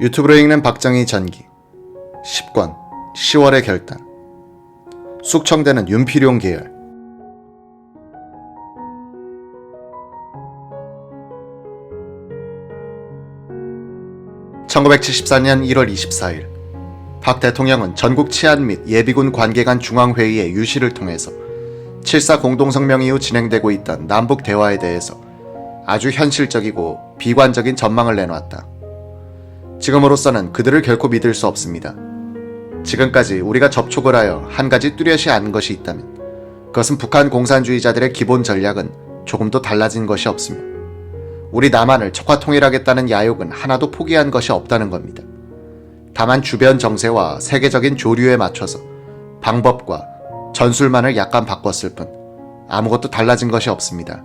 유튜브로 읽는 박정희 전기 10권 10월의 결단. 숙청되는 윤필용 계열. (1974년 1월 24일) 박 대통령은 전국 치안 및 예비군 관계간 중앙회의의 유시를 통해서 7.4 공동성명 이후 진행되고 있던 남북 대화에 대해서 아주 현실적이고 비관적인 전망을 내놓았다. 지금으로서는 그들을 결코 믿을 수 없습니다. 지금까지 우리가 접촉을 하여 한 가지 뚜렷이 아는 것이 있다면 그것은 북한 공산주의자들의 기본 전략은 조금도 달라진 것이 없으며 우리 남한을 척화통일하겠다는 야욕은 하나도 포기한 것이 없다는 겁니다. 다만 주변 정세와 세계적인 조류에 맞춰서 방법과 전술만을 약간 바꿨을 뿐 아무것도 달라진 것이 없습니다.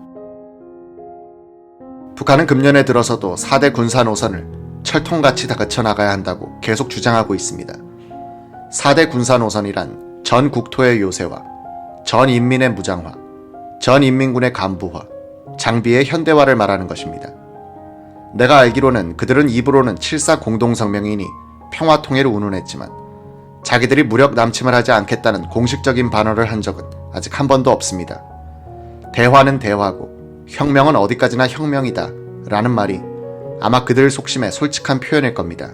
북한은 금년에 들어서도 4대 군사 노선을 철통같이 다그쳐 나가야 한다고 계속 주장하고 있습니다. 4대 군사 노선이란 전 국토의 요새화, 전 인민의 무장화, 전 인민군의 간부화, 장비의 현대화를 말하는 것입니다. 내가 알기로는 그들은 입으로는 7.4 공동성명이니 평화통일을 운운했지만 자기들이 무력 남침을 하지 않겠다는 공식적인 반언을 한 적은 아직 한 번도 없습니다. 대화는 대화고 혁명은 어디까지나 혁명이다 라는 말이 아마 그들 속심의 솔직한 표현일 겁니다.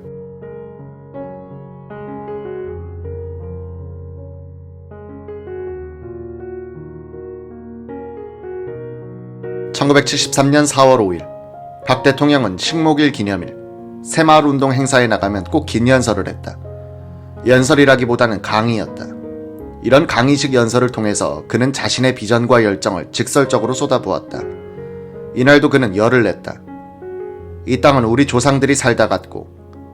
(1973년 4월 5일) 박 대통령은 식목일 기념일 새마을운동 행사에 나가면 꼭 긴 연설을 했다. 연설이라기보다는 강의였다. 이런 강의식 연설을 통해서 그는 자신의 비전과 열정을 직설적으로 쏟아부었다. 이날도 그는 열을 냈다. 이 땅은 우리 조상들이 살다 갔고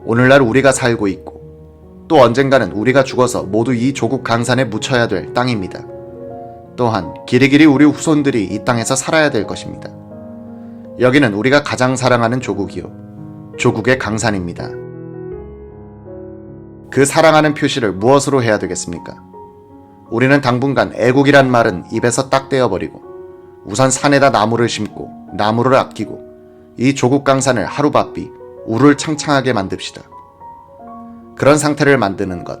오늘날 우리가 살고 있고 또 언젠가는 우리가 죽어서 모두 이 조국 강산에 묻혀야 될 땅입니다. 또한 길이길이 우리 후손들이 이 땅에서 살아야 될 것입니다. 여기는 우리가 가장 사랑하는 조국이요 조국의 강산입니다. 그 사랑하는 표시를 무엇으로 해야 되겠습니까? 우리는 당분간 애국이란 말은 입에서 딱 떼어버리고 우선 산에다 나무를 심고 나무를 아끼고 이 조국 강산을 하루바삐 우를 창창하게 만듭시다. 그런 상태를 만드는 것,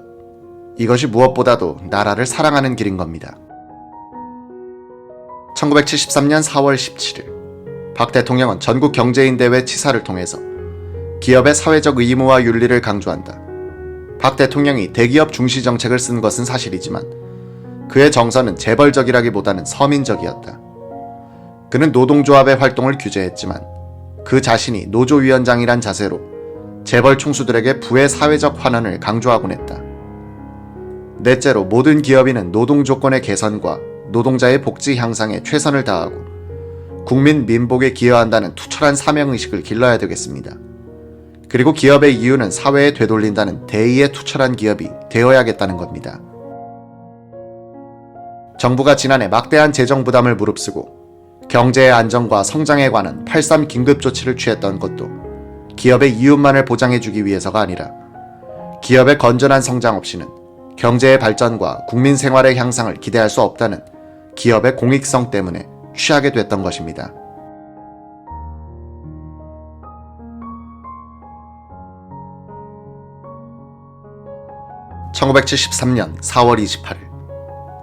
이것이 무엇보다도 나라를 사랑하는 길인 겁니다. 1973년 4월 17일 박 대통령은 전국 경제인대회 치사를 통해서 기업의 사회적 의무와 윤리를 강조한다. 박 대통령이 대기업 중시 정책을 쓴 것은 사실이지만 그의 정서는 재벌적이라기보다는 서민적이었다. 그는 노동조합의 활동을 규제했지만 그 자신이 노조위원장이란 자세로 재벌 총수들에게 부의 사회적 환원을 강조하곤 했다. 넷째로 모든 기업인은 노동 조건의 개선과 노동자의 복지 향상에 최선을 다하고 국민 민복에 기여한다는 투철한 사명의식을 길러야 되겠습니다. 그리고 기업의 이유는 사회에 되돌린다는 대의에 투철한 기업이 되어야겠다는 겁니다. 정부가 지난해 막대한 재정 부담을 무릅쓰고 경제의 안정과 성장에 관한 8.3 긴급조치를 취했던 것도 기업의 이윤만을 보장해주기 위해서가 아니라 기업의 건전한 성장 없이는 경제의 발전과 국민 생활의 향상을 기대할 수 없다는 기업의 공익성 때문에 취하게 됐던 것입니다. (1973년 4월 28일)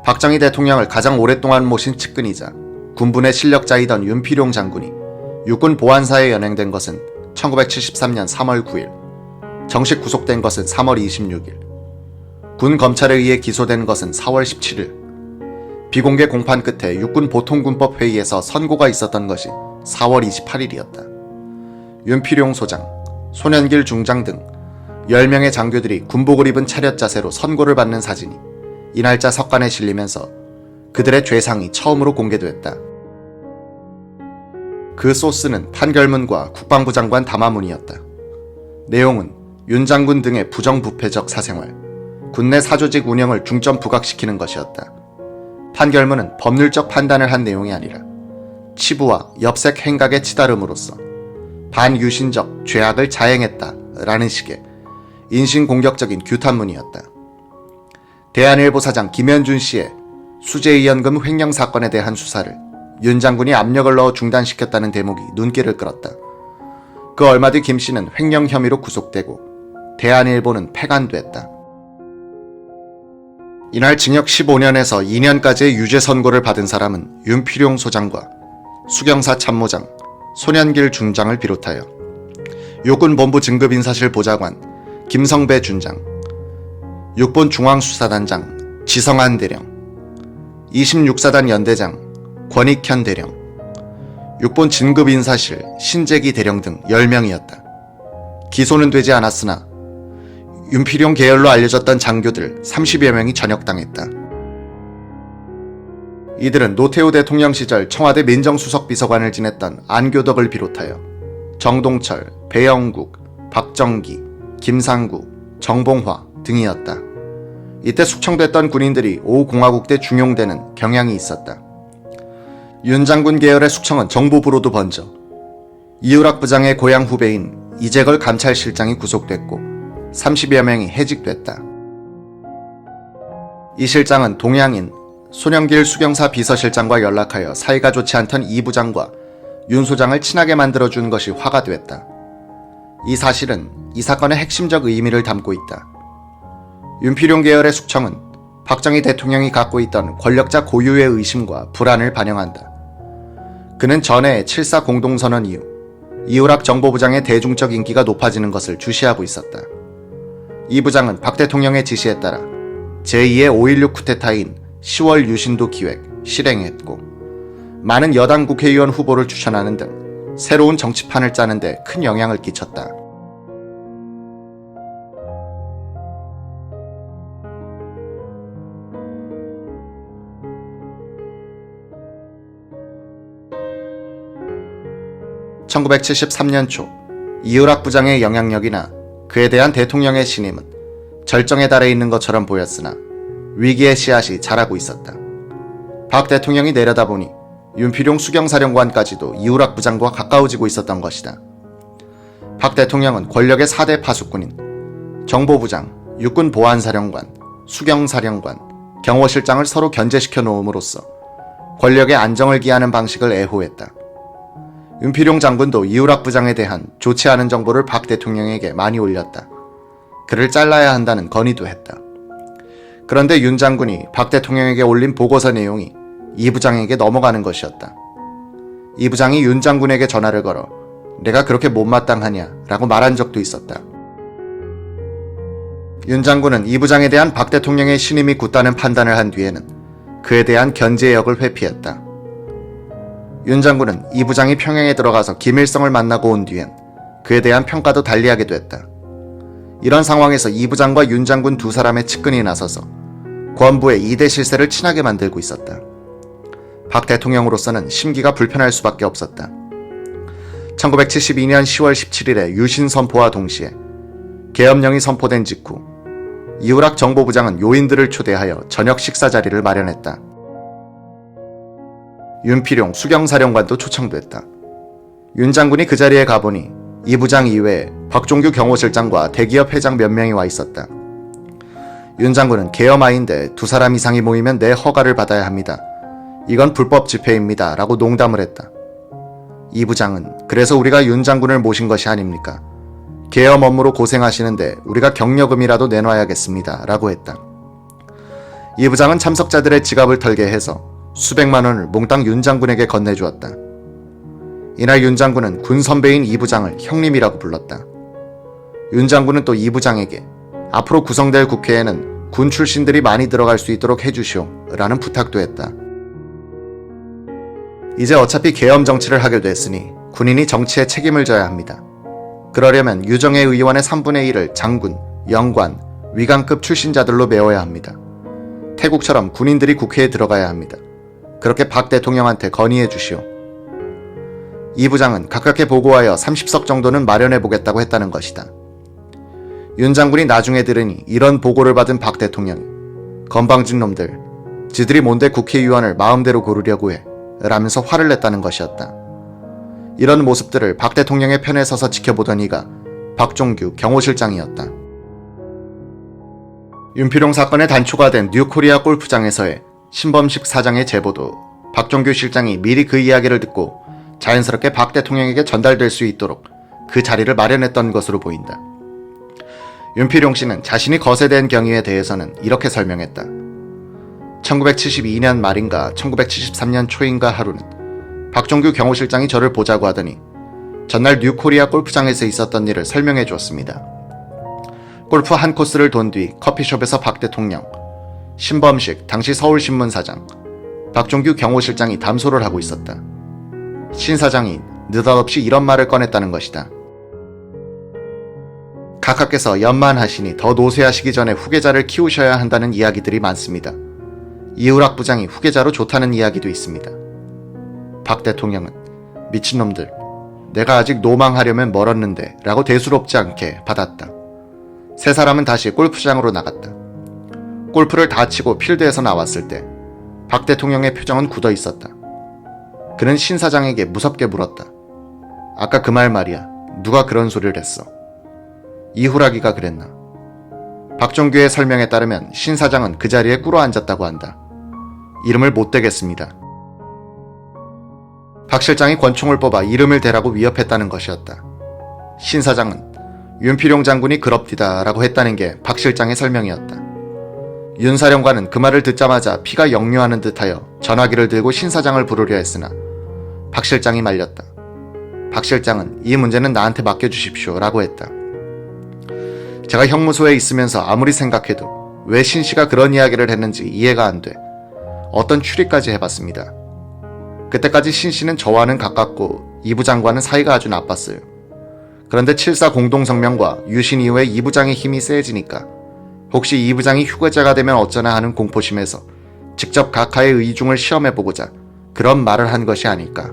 박정희 대통령을 가장 오랫동안 모신 측근이자 군분의 실력자이던 윤필용 장군이 육군 보안사에 연행된 것은 1973년 3월 9일, 정식 구속된 것은 3월 26일, 군 검찰에 의해 기소된 것은 4월 17일, 비공개 공판 끝에 육군 보통군법 회의에서 선고가 있었던 것이 4월 28일이었다. 윤필용 소장, 손현길 중장 등 10명의 장교들이 군복을 입은 차렷 자세로 선고를 받는 사진이 이 날짜 석간에 실리면서 그들의 죄상이 처음으로 공개됐다. 그 소스는 판결문과 국방부 장관 담화문이었다. 내용은 윤 장군 등의 부정부패적 사생활, 군내 사조직 운영을 중점 부각시키는 것이었다. 판결문은 법률적 판단을 한 내용이 아니라 치부와 엽색 행각에 치달음으로써 반유신적 죄악을 자행했다라는 식의 인신공격적인 규탄문이었다. 대한일보 사장 김현준 씨의 수재위원금 횡령 사건에 대한 수사를 윤 장군이 압력을 넣어 중단시켰다는 대목이 눈길을 끌었다. 그 얼마 뒤 김 씨는 횡령 혐의로 구속되고 대한일보는 폐간됐다. 이날 징역 15년에서 2년까지의 유죄 선고를 받은 사람은 윤필용 소장과 수경사 참모장, 손현길 중장을 비롯하여 육군본부 진급인사실 보좌관 김성배 준장, 육본 중앙수사단장 지성한 대령, 26사단 연대장 권익현 대령, 육본 진급인사실 신재기 대령 등 10명이었다. 기소는 되지 않았으나 윤필용 계열로 알려졌던 장교들 30여 명이 전역당했다. 이들은 노태우 대통령 시절 청와대 민정수석 비서관을 지냈던 안교덕을 비롯하여 정동철, 배영국, 박정기, 김상구, 정봉화 등이었다. 이때 숙청됐던 군인들이 5공화국 때 중용되는 경향이 있었다. 윤 장군 계열의 숙청은 정보부로도 번져 이우락 부장의 고향 후배인 이재걸 감찰실장이 구속됐고 30여 명이 해직됐다. 이 실장은 동양인 손영길 수경사 비서실장과 연락하여 사이가 좋지 않던 이 부장과 윤 소장을 친하게 만들어준 것이 화가 됐다. 이 사실은 이 사건의 핵심적 의미를 담고 있다. 윤필용 계열의 숙청은 박정희 대통령이 갖고 있던 권력자 고유의 의심과 불안을 반영한다. 그는 전해 7.4 공동선언 이후 이우락 정보부장의 대중적 인기가 높아지는 것을 주시하고 있었다. 이 부장은 박 대통령의 지시에 따라 제2의 5.16 쿠데타인 10월 유신도 기획, 실행했고 많은 여당 국회의원 후보를 추천하는 등 새로운 정치판을 짜는 데 큰 영향을 끼쳤다. (1973년) 초 이우락 부장의 영향력이나 그에 대한 대통령의 신임은 절정에 달해 있는 것처럼 보였으나 위기의 씨앗이 자라고 있었다. 박 대통령이 내려다보니 윤필용 수경사령관까지도 이우락 부장과 가까워지고 있었던 것이다. 박 대통령은 권력의 4대 파수꾼인 정보부장, 육군보안사령관, 수경사령관, 경호실장을 서로 견제시켜 놓음으로써 권력의 안정을 기하는 방식을 애호했다. 윤필용 장군도 이우락 부장에 대한 좋지 않은 정보를 박 대통령에게 많이 올렸다. 그를 잘라야 한다는 건의도 했다. 그런데 윤 장군이 박 대통령에게 올린 보고서 내용이 이 부장에게 넘어가는 것이었다. 이 부장이 윤 장군에게 전화를 걸어 내가 그렇게 못마땅하냐 라고 말한 적도 있었다. 윤 장군은 이 부장에 대한 박 대통령의 신임이 굳다는 판단을 한 뒤에는 그에 대한 견제역을 회피했다. 윤 장군은 이 부장이 평양에 들어가서 김일성을 만나고 온 뒤엔 그에 대한 평가도 달리하게 됐다. 이런 상황에서 이 부장과 윤 장군 두 사람의 측근이 나서서 권부의 2대 실세를 친하게 만들고 있었다. 박 대통령으로서는 심기가 불편할 수밖에 없었다. 1972년 10월 17일에 유신 선포와 동시에 계엄령이 선포된 직후 이우락 정보부장은 요인들을 초대하여 저녁 식사 자리를 마련했다. 윤필용 수경사령관도 초청됐다. 윤 장군이 그 자리에 가보니 이 부장 이외에 박종규 경호실장과 대기업 회장 몇 명이 와 있었다. 윤 장군은 계엄하인데 두 사람 이상이 모이면 내 허가를 받아야 합니다. 이건 불법 집회입니다. 라고 농담을 했다. 이 부장은 그래서 우리가 윤 장군을 모신 것이 아닙니까? 계엄 업무로 고생하시는데 우리가 경력금이라도 내놔야겠습니다. 라고 했다. 이 부장은 참석자들의 지갑을 털게 해서 수백만 원을 몽땅 윤 장군에게 건네주었다. 이날 윤 장군은 군 선배인 이 부장을 형님이라고 불렀다. 윤 장군은 또 이 부장에게 앞으로 구성될 국회에는 군 출신들이 많이 들어갈 수 있도록 해주시오 라는 부탁도 했다. 이제 어차피 계엄 정치를 하게 됐으니 군인이 정치에 책임을 져야 합니다. 그러려면 유정회 의원의 3분의 1을 장군, 영관, 위관급 출신자들로 메워야 합니다. 태국처럼 군인들이 국회에 들어가야 합니다. 그렇게 박 대통령한테 건의해 주시오. 이 부장은 가깝게 보고하여 30석 정도는 마련해 보겠다고 했다는 것이다. 윤 장군이 나중에 들으니 이런 보고를 받은 박 대통령이 건방진 놈들, 지들이 뭔데 국회의원을 마음대로 고르려고 해 라면서 화를 냈다는 것이었다. 이런 모습들을 박 대통령의 편에 서서 지켜보던 이가 박종규 경호실장이었다. 윤필용 사건의 단초가 된 뉴코리아 골프장에서의 신범식 사장의 제보도 박종규 실장이 미리 그 이야기를 듣고 자연스럽게 박 대통령에게 전달될 수 있도록 그 자리를 마련했던 것으로 보인다. 윤필용 씨는 자신이 거세된 경위에 대해서는 이렇게 설명했다. 1972년 말인가 1973년 초인가 하루는 박종규 경호실장이 저를 보자고 하더니 전날 뉴코리아 골프장에서 있었던 일을 설명해 주었습니다. 골프 한 코스를 돈 뒤 커피숍에서 박 대통령, 신범식 당시 서울신문사장, 박종규 경호실장이 담소를 하고 있었다. 신 사장이 느닷없이 이런 말을 꺼냈다는 것이다. 각하께서 연만하시니 더 노쇠하시기 전에 후계자를 키우셔야 한다는 이야기들이 많습니다. 이우락 부장이 후계자로 좋다는 이야기도 있습니다. 박 대통령은 미친놈들, 내가 아직 노망하려면 멀었는데 라고 대수롭지 않게 받았다. 세 사람은 다시 골프장으로 나갔다. 골프를 다 치고 필드에서 나왔을 때 박 대통령의 표정은 굳어 있었다. 그는 신 사장에게 무섭게 물었다. 아까 그 말 말이야. 누가 그런 소리를 했어? 이후라기가 그랬나? 박종규의 설명에 따르면 신 사장은 그 자리에 꿇어 앉았다고 한다. 이름을 못 대겠습니다. 박 실장이 권총을 뽑아 이름을 대라고 위협했다는 것이었다. 신 사장은 윤필용 장군이 그럽디다 라고 했다는 게 박 실장의 설명이었다. 윤 사령관은 그 말을 듣자마자 피가 역류하는 듯하여 전화기를 들고 신 사장을 부르려 했으나 박 실장이 말렸다. 박 실장은 이 문제는 나한테 맡겨주십시오 라고 했다. 제가 형무소에 있으면서 아무리 생각해도 왜 신 씨가 그런 이야기를 했는지 이해가 안 돼 어떤 추리까지 해봤습니다. 그때까지 신 씨는 저와는 가깝고 이 부장과는 사이가 아주 나빴어요. 그런데 7.4 공동성명과 유신 이후에 이 부장의 힘이 세지니까 혹시 이 부장이 휴거자가 되면 어쩌나 하는 공포심에서 직접 각하의 의중을 시험해보고자 그런 말을 한 것이 아닐까.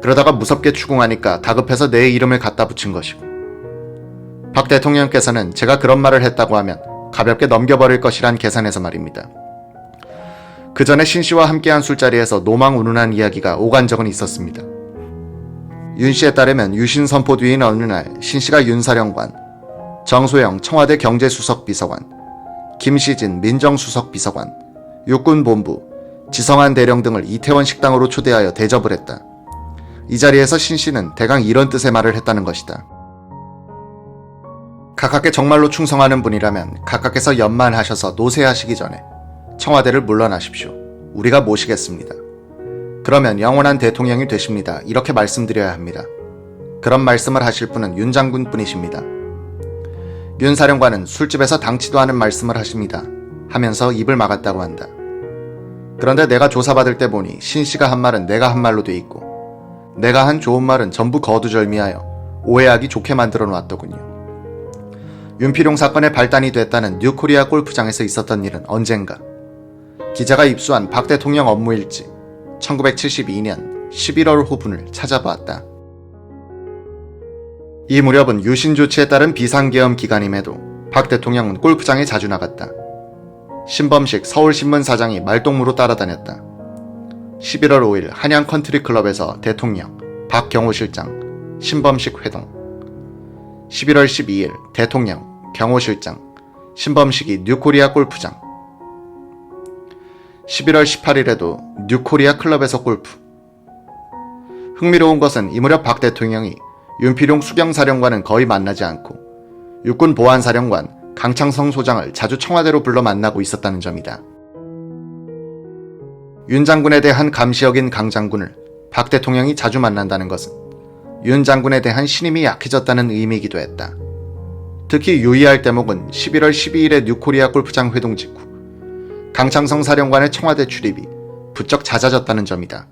그러다가 무섭게 추궁하니까 다급해서 내 이름을 갖다 붙인 것이고 박 대통령께서는 제가 그런 말을 했다고 하면 가볍게 넘겨버릴 것이란 계산에서 말입니다. 그 전에 신 씨와 함께한 술자리에서 노망운운한 이야기가 오간 적은 있었습니다. 윤 씨에 따르면 유신 선포 뒤인 어느 날 신 씨가 윤 사령관, 정소영 청와대 경제수석 비서관, 김시진 민정수석 비서관, 육군본부, 지성한 대령 등을 이태원 식당으로 초대하여 대접을 했다. 이 자리에서 신 씨는 대강 이런 뜻의 말을 했다는 것이다. 각하께 정말로 충성하는 분이라면 각하께서 연만하셔서 노쇠하시기 전에 청와대를 물러나십시오. 우리가 모시겠습니다. 그러면 영원한 대통령이 되십니다. 이렇게 말씀드려야 합니다. 그런 말씀을 하실 분은 윤 장군 뿐이십니다. 윤 사령관은 술집에서 당치도 않은 말씀을 하십니다. 하면서 입을 막았다고 한다. 그런데 내가 조사받을 때 보니 신 씨가 한 말은 내가 한 말로 돼 있고 내가 한 좋은 말은 전부 거두절미하여 오해하기 좋게 만들어 놨더군요. 윤필용 사건의 발단이 됐다는 뉴코리아 골프장에서 있었던 일은 언젠가 기자가 입수한 박 대통령 업무일지 1972년 11월 호분을 찾아보았다. 이 무렵은 유신 조치에 따른 비상계엄 기간임에도 박 대통령은 골프장에 자주 나갔다. 신범식 서울신문사장이 말동무로 따라다녔다. 11월 5일 한양 컨트리클럽에서 대통령, 박 경호실장, 신범식 회동. 11월 12일 대통령, 경호실장, 신범식이 뉴코리아 골프장. 11월 18일에도 뉴코리아 클럽에서 골프. 흥미로운 것은 이 무렵 박 대통령이 윤필용 수경사령관은 거의 만나지 않고 육군보안사령관 강창성 소장을 자주 청와대로 불러 만나고 있었다는 점이다. 윤 장군에 대한 감시역인 강 장군을 박 대통령이 자주 만난다는 것은 윤 장군에 대한 신임이 약해졌다는 의미이기도 했다. 특히 유의할 대목은 11월 12일의 뉴코리아 골프장 회동 직후 강창성 사령관의 청와대 출입이 부쩍 잦아졌다는 점이다.